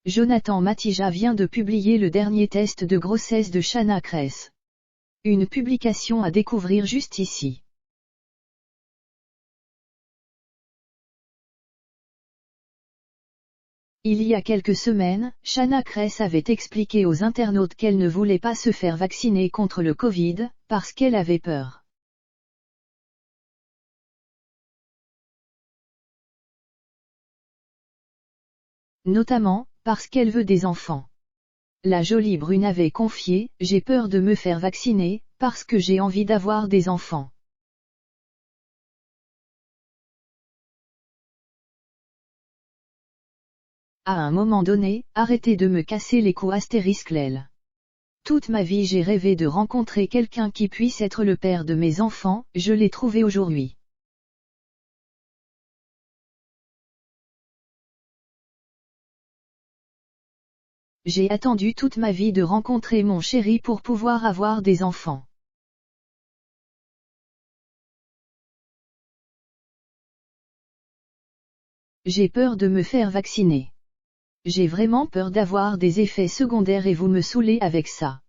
Jonathan Matija vient de publier le dernier test de grossesse de Shanna Kress. Une publication à découvrir juste ici. Il y a quelques semaines, Shanna Kress avait expliqué aux internautes qu'elle ne voulait pas se faire vacciner contre le Covid, parce qu'elle avait peur. Notamment, parce qu'elle veut des enfants. La jolie brune avait confié « J'ai peur de me faire vacciner, parce que j'ai envie d'avoir des enfants. » À un moment donné, arrêtez de me casser les coups *lel. Toute ma vie j'ai rêvé de rencontrer quelqu'un qui puisse être le père de mes enfants, je l'ai trouvé aujourd'hui. J'ai attendu toute ma vie de rencontrer mon chéri pour pouvoir avoir des enfants. J'ai peur de me faire vacciner. J'ai vraiment peur d'avoir des effets secondaires et vous me saoulez avec ça.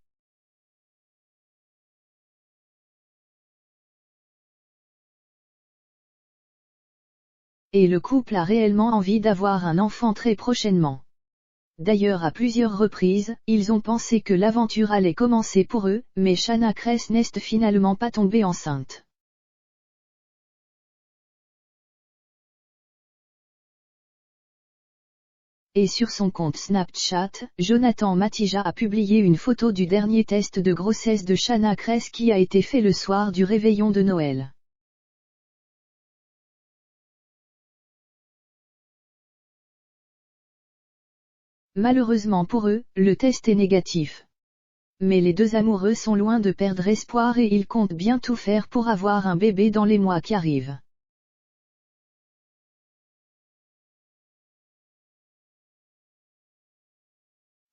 Et le couple a réellement envie d'avoir un enfant très prochainement. D'ailleurs à plusieurs reprises, ils ont pensé que l'aventure allait commencer pour eux, mais Shanna Kress n'est finalement pas tombée enceinte. Et sur son compte Snapchat, Jonathan Matija a publié une photo du dernier test de grossesse de Shanna Kress qui a été fait le soir du réveillon de Noël. Malheureusement pour eux, le test est négatif. Mais les deux amoureux sont loin de perdre espoir et ils comptent bien tout faire pour avoir un bébé dans les mois qui arrivent.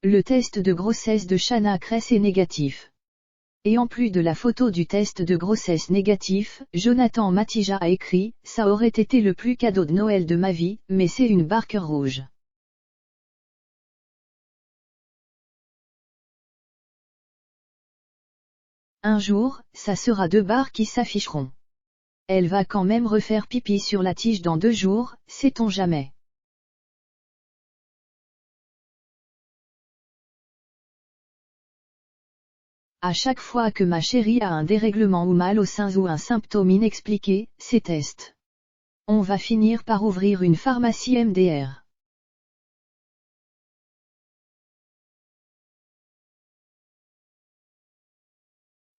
Le test de grossesse de Shanna Kress est négatif. Et en plus de la photo du test de grossesse négatif, Jonathan Matija a écrit « Ça aurait été le plus cadeau de Noël de ma vie, mais c'est une barque rouge. » Un jour, ça sera 2 barres qui s'afficheront. Elle va quand même refaire pipi sur la tige dans 2 jours, sait-on jamais. À chaque fois que ma chérie a un dérèglement ou mal au sein ou un symptôme inexpliqué, c'est test. On va finir par ouvrir une pharmacie MDR.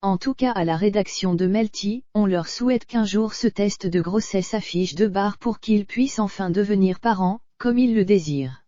En tout cas à la rédaction de Melty, on leur souhaite qu'un jour ce test de grossesse affiche 2 barres pour qu'ils puissent enfin devenir parents, comme ils le désirent.